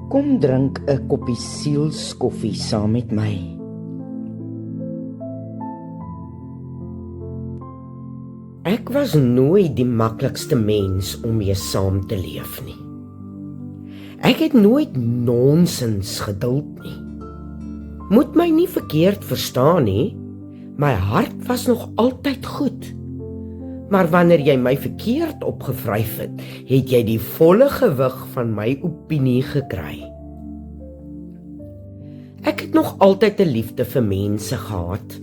Kom drink 'n koppie sielskoffie saam met my. Ek was nooit die maklikste mens om mee saam te leef nie. Ek het nooit nonsens geduld nie. Moet my nie verkeerd verstaan nie, my hart was nog altyd goed. Maar wanneer jy my verkeerd opgevryf het, het jy die volle gewig van my opinie gekry. Ek het nog altyd 'n liefde vir mense gehad,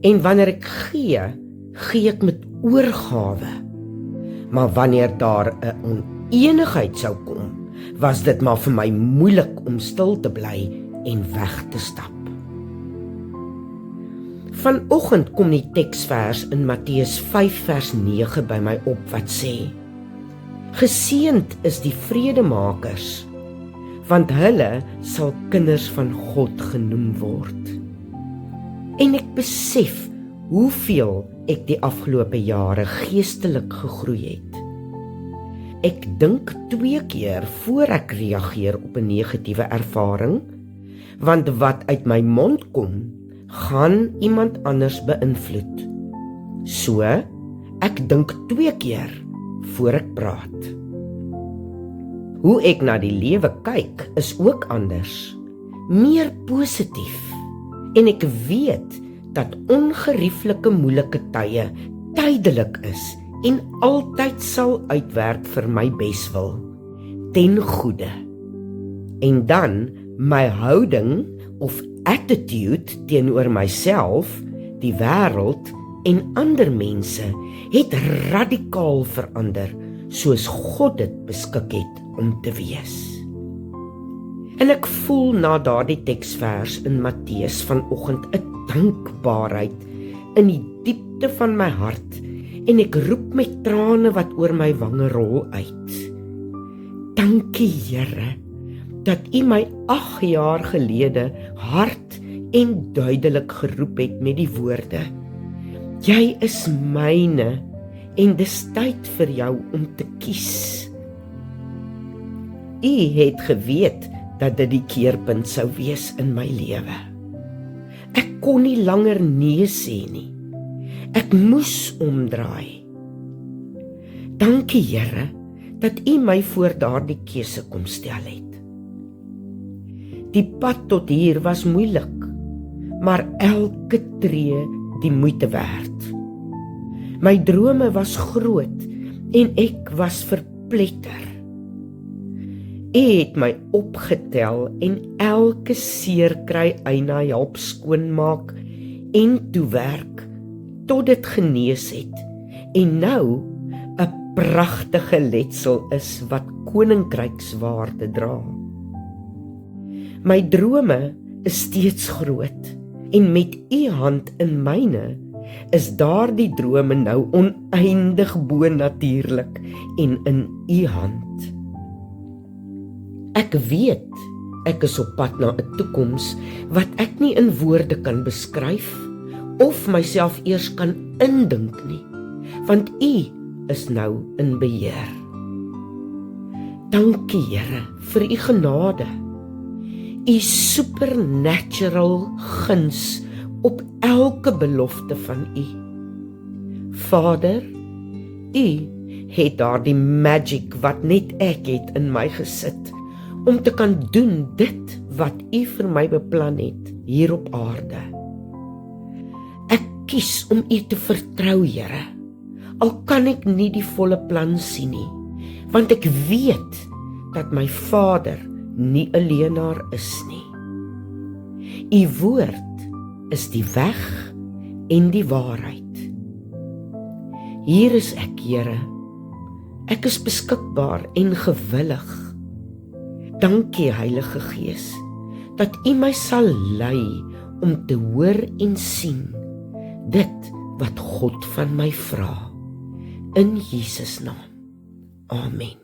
en wanneer ek gee ek met oorgawe. Maar wanneer daar 'n onenigheid sou kom, was dit maar vir my moeilik om stil te bly en weg te stap. Vanoggend kom die teksvers in Matteus 5 vers 9 by my op wat sê: Geseënd is die vredemakers, want hulle sal kinders van God genoem word. En ek besef hoeveel ek die afgelope jare geestelik gegroei het. Ek dink 2 keer voor ek reageer op 'n negatiewe ervaring, want wat uit my mond kom, gaan iemand anders beïnvloed. So, ek dink 2 keer voor ek praat. Hoe ek na die lewe kyk is ook anders, meer positief, en ek weet dat ongerieflike moeilike tye tydelik is en altyd sal uitwerk vir my beswil, ten goeie. En dan my houding of attitude teenoor myself, die wêreld en ander mense het radikaal verander, soos God dit beskik het om te wees. En ek voel na daardie teksvers in Matteus vanoggend 'n dankbaarheid in die diepte van my hart, en ek roep met trane wat oor my wange rol uit. Dankie Here, dat U my 8 jaar gelede hard en duidelik geroep het met die woorde: Jy is myne, en dis tyd vir jou om te kies. U het geweet dat dit die keerpunt sou wees in my lewe. Ek kon nie langer nee sê nie. Ek moes omdraai. Dankie Here, dat U my voor daardie keuse kom stel het. Die pad tot hier was moeilik, maar elke tree die moeite werd. My drome was groot en ek was verpletter. U het my opgetel en elke seerkry eina help skoonmaak en toewerk tot dit genees het, en nou 'n pragtige letsel is wat koninkrykswaarde dra. My drome is steeds groot, en met U hand in myne is daardie drome nou oneindig bonatuurlik en in U hand. Ek weet ek is op pad na 'n toekoms wat ek nie in woorde kan beskryf of myself eers kan indink nie, want U is nou in beheer. Dankie Here vir U genade, U supernatural guns op elke belofte van U. Vader, U het daardie magic wat net ek het in my gesit, om te kan doen dit wat U vir my beplan het hier op aarde. Ek kies om U te vertrou, Here, al kan ek nie die volle plan sien nie, want ek weet dat my Vader nie 'n leenaar is nie. U woord is die weg en die waarheid. Hier is ek, Here. Ek is beskikbaar en gewillig. Dankie, Heilige Gees, dat U my sal lei om te hoor en sien dit wat God van my vra. In Jesus naam. Amen.